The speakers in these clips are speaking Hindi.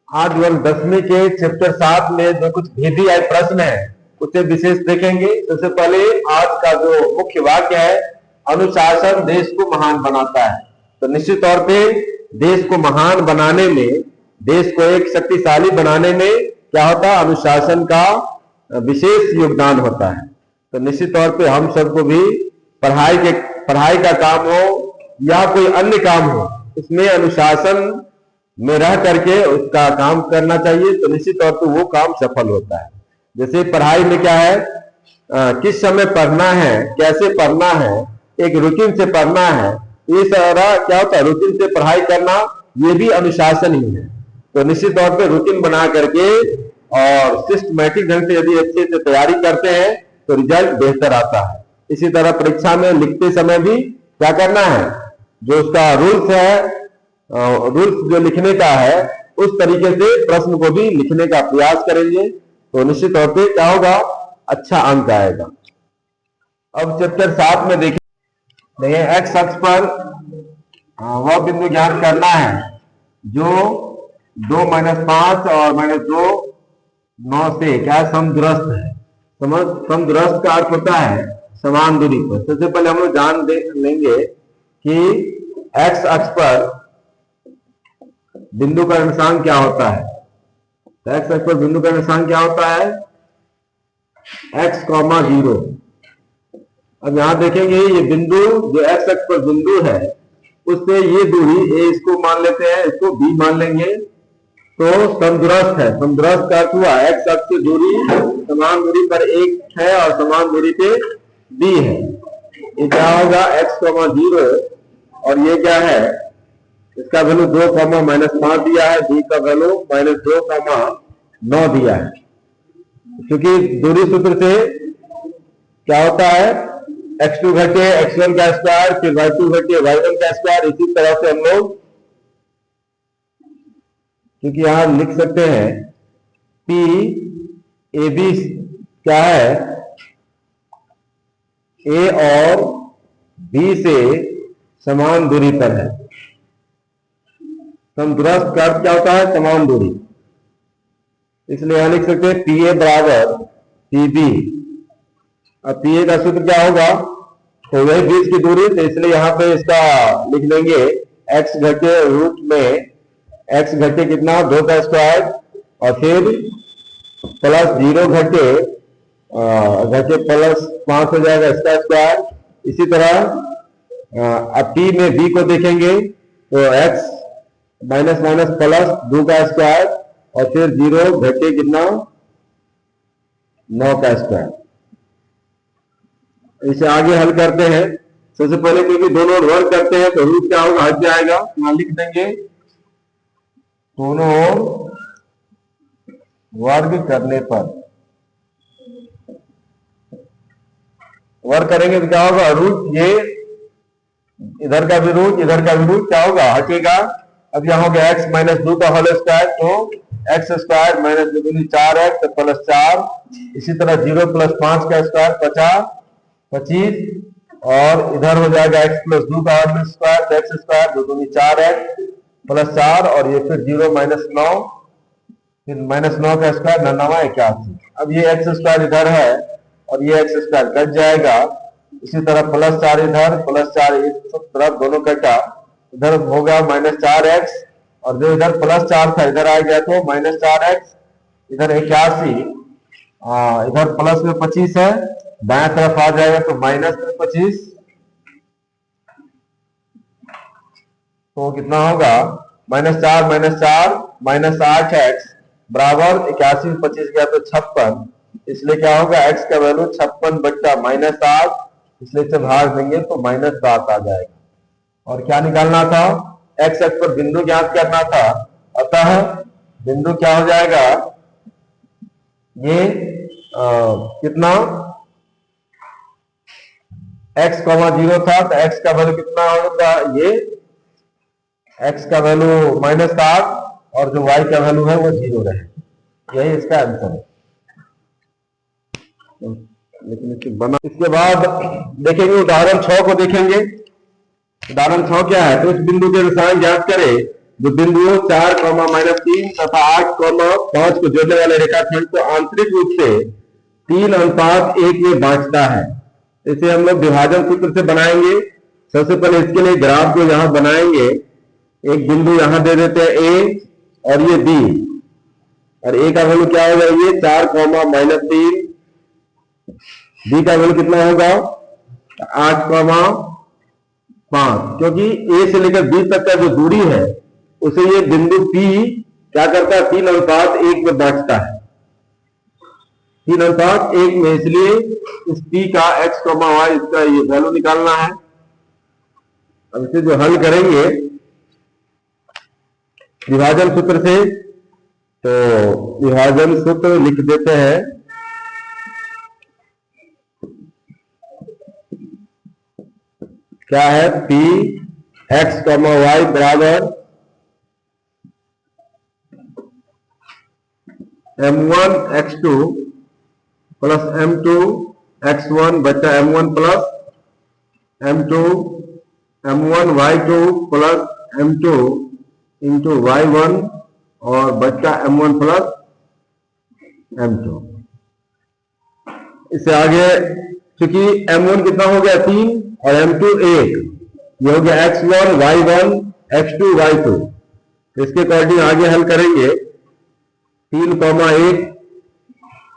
आज हम 10वीं के चैप्टर 7 में जो कुछ भेदी आए प्रश्न है उसे विशेष देखेंगे। सबसे पहले आज का जो मुख्य वाक्य है, अनुशासन देश को महान बनाता है। तो निश्चित तौर पे देश को महान बनाने में, देश को एक शक्तिशाली बनाने में क्या होता है, अनुशासन का विशेष योगदान होता है। तो निश्चित तौर पे हम सबको भी पढ़ाई का काम हो या कोई अन्य काम हो, उसमें अनुशासन में रह करके उसका काम करना चाहिए, तो निश्चित तौर पर वो काम सफल होता है। जैसे पढ़ाई में क्या है, किस समय पढ़ना है, कैसे पढ़ना है, एक रूटीन से पढ़ना है, ये सारा क्या होता है, रूटीन से पढ़ाई करना, ये भी अनुशासन ही है। तो निश्चित तौर पे रूटीन बना करके और सिस्टमैटिक ढंग से यदि अच्छे से तैयारी करते हैं तो रिजल्ट बेहतर आता है। इसी तरह परीक्षा में लिखते समय भी क्या करना है, जो उसका रूल्स है, रूल्स जो लिखने का है उस तरीके से प्रश्न को भी लिखने का प्रयास करेंगे, तो निश्चित तौर पे क्या होगा, अच्छा अंक आएगा। अब चैप्टर 7 में देखिए, एक्स अक्ष पर वह बिंदु ज्ञात करना है जो 2 - 5 और -2 9 से क्या समदूरस्थ है। समदूरस्थ का अर्थ होता है समान दूरी पर। सबसे पहले हम लोग जान लेंगे कि एक्स अक्ष पर बिंदु का निशान क्या होता है। तो एक्स अक्ष पर बिंदु का निशान क्या होता है, x, 0। अब यहां देखेंगे ये बिंदु जो एक्स अक्ष पर बिंदु है उससे ये दूरी a इसको मान लेते हैं, इसको b मान लेंगे, तो समदूरस्थ है। समदूरस्थ का अर्थ हुआ एक्स अक्ष की दूरी समान दूरी पर एक है और समान दूरी पे b है। ये क्या होगा, x, 0 और ये क्या है, इसका वैल्यू 2, -5 दिया है, b का वैल्यू -2, 9 दिया है। क्योंकि दूरी सूत्र से क्या होता है, x2 घटे x1 का स्क्वायर, फिर y2 घटे y1 का स्क्वायर। इसी तरह से हम लोग क्योंकि यहां लिख सकते हैं p ab क्या है, a और b से समान दूरी पर है। समदूरस्थ का अर्थ क्या होता है, समान दूरी, इसलिए यहां लिख सकते हैं PA बराबर PB। अब PA का सूत्र क्या होगा, तो वही बीच की दूरी, तो इसलिए यहां पे इसका लिख लेंगे x घटे रूट में x घटे कितना, 2 का स्क्वायर और फिर +0 घटे +5 हो जाएगा इसका स्क्वायर। इसी तरह अब p में b को देखेंगे तो x माइनस प्लस 2 का स्क्वायर और फिर 0 घटे कितना, 9 का स्क्वायर। इसे आगे हल करते हैं। सबसे पहले क्योंकि दोनों वर्ग करते हैं तो रूट क्या होगा, हट जाएगा, यहां लिख देंगे दोनों वर्ग करने पर, वर्ग करेंगे तो क्या होगा, रूट, ये इधर का भी रूट इधर का भी रूट क्या होगा, हटेगा। अब यहां हो गया x - 2 का होल स्क्वायर, तो x स्क्वायर -2 दूनी 4x तो +4। इसी तरह 0 + 5 का स्क्वायर 25 और इधर हो जाएगा x + 2 का होल स्क्वायर, तो x स्क्वायर 2 दूनी 4x +4 और ये फिर 0 - 9, फिर -9 का स्क्वायर 9 × 81। अब ये x स्क्वायर इधर है और ये x स्क्वायर कट जाएगा। इसी तरह +4 इधर, +4 इस तरफ, दोनों कटा, इधर होगा -4x और जो इधर +4 था इधर आ गया तो -4x, इधर 81, इधर प्लस में 25 है, दाएं तरफ आ जाएगा तो -25, तो कितना होगा, -4 -8x बराबर 81 में 25 गया तो 56। इसलिए क्या होगा, x का वैल्यू 56 बट्टा -8, इसलिए इसे भाग देंगे तो -7 आ जाएगा। और क्या निकालना था, x अक्ष पर बिंदु ज्ञात करना था, अतः बिंदु क्या हो जाएगा, ये कितना, x, 0 था तो x का वैल्यू कितना होगा, ये x का वैल्यू -7 और जो y का वैल्यू है वो 0 रहे। यही इसका आंसर है। लेकिन इसके बाद देखेंगे उदाहरण 6 को देखेंगे। उदाहरण 6 क्या है, तो इस बिंदु के निशान ज्ञात करें जो बिंदुओं 4,-3 तथा 8,5 को जोड़ने वाले रेखाखंड को आंतरिक रूप से 3:1 में बांटता है। इसे हम लोग विभाजन सूत्र से बनाएंगे। सबसे पहले इसके लिए ग्राफ को यहां बनाएंगे। एक बिंदु यहां दे देते हैं ए और ये बी, और ए का वैल्यू क्या होगा, ये 4,-3, बी का वैल्यू कितना होगा 8,5, क्योंकि ए से लेकर बी तक का जो दूरी है उसे ये बिंदु पी क्या करता है, 3:1 में बांटता है, 3:1 में। इसलिए इस पी का x, y इसका ये वैल्यू निकालना है। अब इसे जो हल करेंगे विभाजन सूत्र से, तो विभाजन सूत्र लिख देते हैं। क्या है, पी x, y बराबर m1 x2 plus m2 x1 बच्चा m1 plus m2 m1 y2 plus m2 into y1 और बच्चा m1 प्लस m2। इससे आगे क्योंकि m1 कितना हो गया 3 और m2 1, ये हो गया x1 y1 x2 y2। इसके अकॉर्डिंग आगे हल करेंगे। 3,1,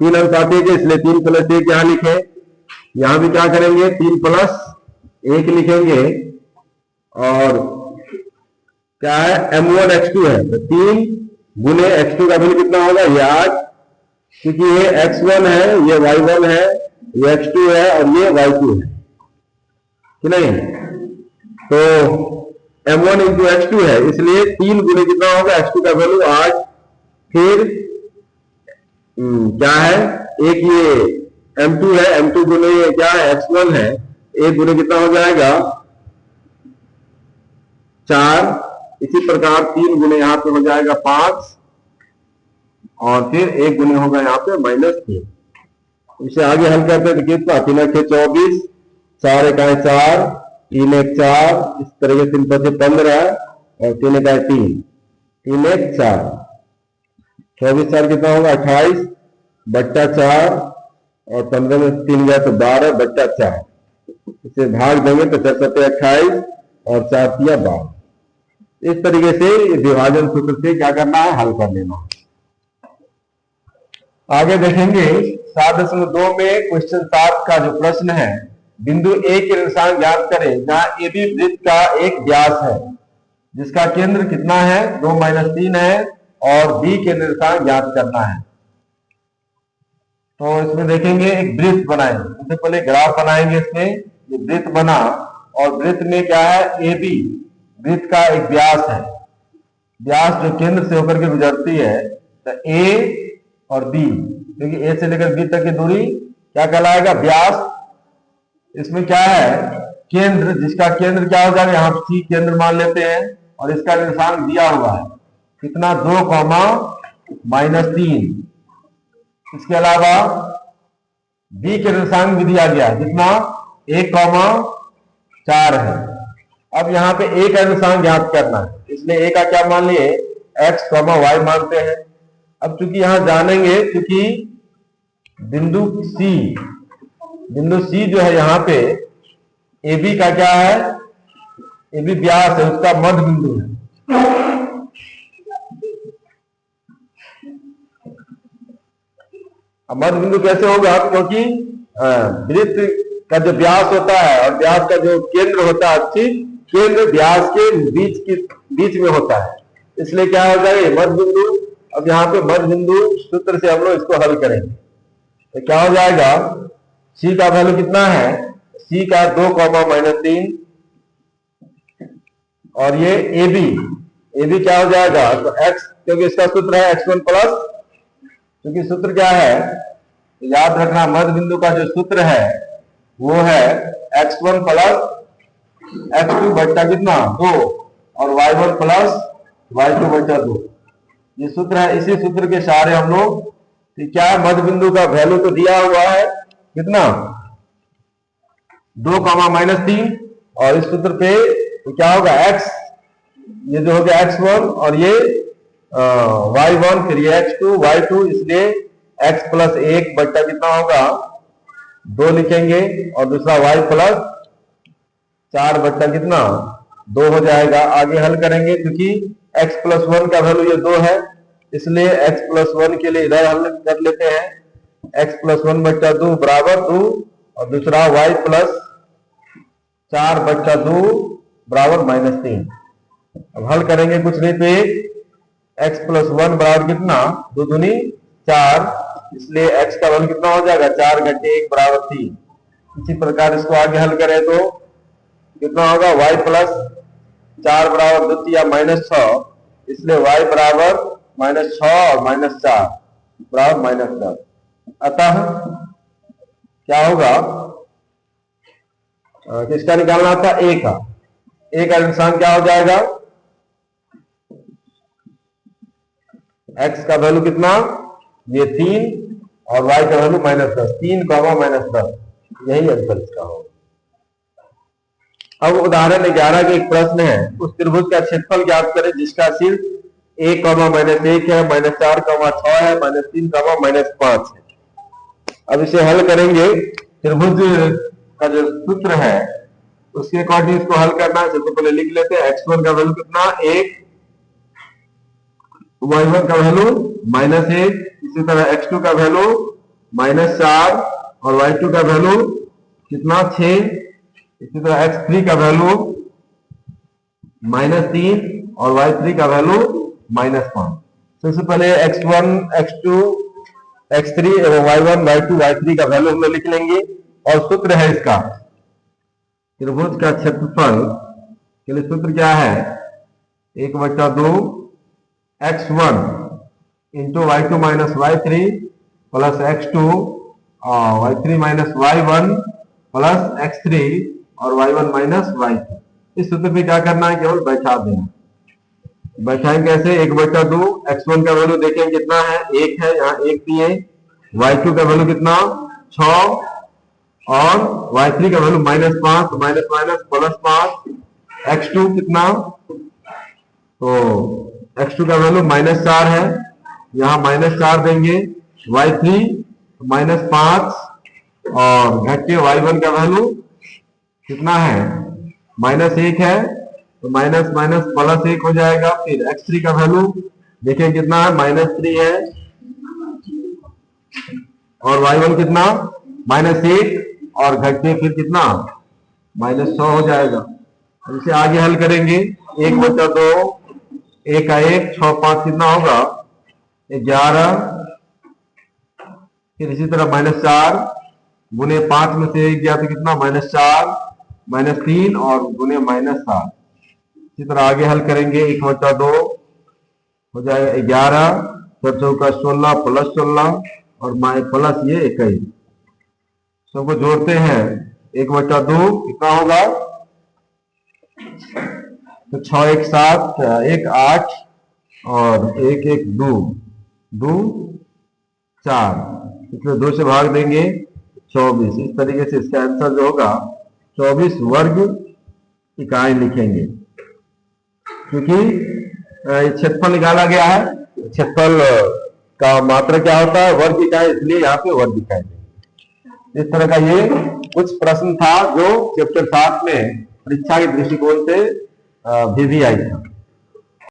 3 अनुपात 1 है इसलिए 3 + 1 यहां लिखे। यहां भी क्या करेंगे, 3 + 1 लिखेंगे। और क्या है, m1 x2 है तो 3 गुने x2 का वैल्यू कितना होगा, ये 8, क्योंकि ये x1 है, ये y1 है, ये x2 है और ये y2 है कि नहीं। तो m1 × x2 है, इसलिए 3 गुने कितना होगा x2 का वैल्यू 8। फिर क्या है, एक ये m2 है, m2 गुने ये क्या है x1 है, 1 गुने कितना हो जाएगा 4। इसी प्रकार 3 गुने यहां पे हो जाएगा 5 और फिर 1 गुने होगा यहाँ पे -3। इसे आगे हल करते हैं तो कितना, 3 × 24, 4 × 4, 3 × 4, इस तरह से 3 × 15 और 3 × 3, 3 × 4, 24 4 कितना होगा 28 बट्टा 4 और 15 में 3 गया तो 12 बट्टा 4। इसे भाग देंगे तो 4 × 28 और 4 × 12। इस तरीके से विभाजन सूत्र से क्या करना है, हल कर लेना। आगे देखेंगे 7.2 में क्वेश्चन 7 का जो प्रश्न है, बिंदु ए के निर्देशांक ज्ञात करें जहां ए बी वृत्त का एक व्यास है जिसका केंद्र कितना है 2-3 है और बी के निर्देशांक ज्ञात करना है। तो इसमें देखेंगे एक वृत्त बनाएंगे। सबसे पहले ग्राफ बनाएंगे। इसमें ये वृत्त बना और वृत्त में क्या है, ए बी वृत्त का एक व्यास है। व्यास जो केंद्र से होकर के गुजरती है, तो ए और बी, क्योंकि ए से लेकर बी तक की दूरी क्या कहलाएगा, व्यास। इसमें क्या है, केंद्र, जिसका केंद्र क्या हो जाएगा, यहाँ सी केंद्र मान लेते हैं और इसका निर्देशांक दिया हुआ है कितना 2, -3। इसके अलावा बी के निर्देशांक भी दिया गया है कितना 1, 4 है। अब यहाँ पे ए का निर्देशांक ज्ञात करना है, इसलिए ए का क्या मान लिए x, y मानते हैं। अब चूंकि यहां जानेंगे, क्योंकि बिंदु C जो है यहाँ पे ए बी का क्या है, ए बी व्यास है, उसका मध्य बिंदु है। मध्य बिंदु कैसे होगा, क्योंकि वृत्त का जो व्यास होता है और व्यास का जो केंद्र होता है, केंद्र व्यास के बीच में होता है, इसलिए क्या हो जाएगा मध्य बिंदु। अब यहाँ पे मध्य बिंदु सूत्र से हम लोग इसको हल करेंगे तो क्या हो जाएगा, C का वैल्यू कितना है, C का 2, और ये AB क्या हो जाएगा, तो x, क्योंकि इसका सूत्र है x1 प्लस, क्योंकि सूत्र क्या है याद रखना, मध्य बिंदु का जो सूत्र है वो है x1 प्लस x2 बट्टा कितना 2 और y1 प्लस y2 बट्टा 2। ये सूत्र है। इसी सूत्र के सहारे हम लोग क्या मध्य बिंदु का वैल्यू तो दिया हुआ है कितना 2, -3 और इस सूत्र पे तो क्या होगा x ये जो हो गया x1 और ये y1, फिर ये x2 y2, इसलिए x प्लस 1 बट्टा कितना होगा 2 लिखेंगे, और दूसरा y प्लस 4 बट्टा कितना 2 हो जाएगा। आगे हल करेंगे क्योंकि x प्लस 1 का वैल्यू ये 2 है, इसलिए x प्लस 1 के लिए इधर हल कर लेते हैं। x प्लस 1 बट्टा 2 बराबर 2, और दूसरा y प्लस 4 बट्टा 2 बराबर -3। अब हल करेंगे कुछ नहीं तो x प्लस 1 बराबर कितना 2 दूनी 4, इसलिए x का वैल्यू कितना हो जाएगा 4 घटे 1 बराबर 3। इसी प्रकार इसको आगे हल करें तो कितना होगा y प्लस 4 बराबर 2 या -6, इसलिए y बराबर -6 और -4 बराबर -10। अतः क्या होगा किसका निकालना था a का निशान क्या हो जाएगा x का वैल्यू कितना ये 3 और y का वैल्यू -10, 3, -10, यही आंसर इसका होगा। अब उदाहरण 11 के एक प्रश्न है, उस त्रिभुज का क्षेत्रफल ज्ञात करें जिसका शीर्ष a, -1 है, -4, 6 है, -3, -5 है। अब इसे हल करेंगे। त्रिभुज का जो सूत्र है उसके अकॉर्डिंग इसको हल करना है। सबसे पहले लिख लेते हैं x1 का वैल्यू कितना 1, y1 का वैल्यू -1, इसी तरह x2 का वैल्यू -4 और y2 का वैल्यू कितना 6, इसी तरह x3 का वैल्यू -3 और y3 का वैल्यू -5। सबसे पहले x1, x2, x3 एवं y1, y2, y3 का वैल्यू हम लोग लिख लेंगे, और सूत्र है इसका त्रिभुज का क्षेत्रफल के लिए सूत्र क्या है 1/2 x1 into y2 minus y3 plus x2 और y3 minus y1 plus x3 और y1 माइनस y2। इस सूत्र पे क्या करना है केवल बैठा देना। बैठाएंगे कैसे 1/2 x1 का वैल्यू देखेंगे कितना है 1 है, यहाँ 1 दिए, y2 का वैल्यू कितना 6 और y3 का वैल्यू -5, माइनस प्लस 5, x2 कितना तो x2 का वैल्यू -4 है, यहाँ -4 देंगे, y3 -5 और घटे y1 का वैल्यू कितना है -1 है, तो माइनस प्लस 1 हो जाएगा। फिर x3 का वैल्यू देखिए कितना है -3 है, और y1 कितना -1 और घटके फिर कितना -100 हो जाएगा। इसे आगे हल करेंगे 1/2 1 का 1 6 5 कितना होगा 11, फिर इसी तरह -4 गुने 5 में से 1 गया तो कितना -4 -3 और गुने -7। इसी तरह आगे हल करेंगे 1/2 हो जाएगा 11, 4 चौका 16 प्लस 16 और प्लस ये 21। सबको जोड़ते हैं 1/2 कितना होगा तो 6 1 7 1 8 और 1 1 2 2 4, इसमें 2 से भाग देंगे 24। इस तरीके से इसका आंसर जो होगा 24 वर्ग इकाई लिखेंगे, क्योंकि क्षेत्रफल निकाला गया है। क्षेत्रफल का मात्रा क्या होता है वर्ग इकाई, इसलिए यहाँ पे वर्ग इकाई। इस तरह का ये कुछ प्रश्न था जो चैप्टर 7 में परीक्षा के दृष्टिकोण से भी आई था।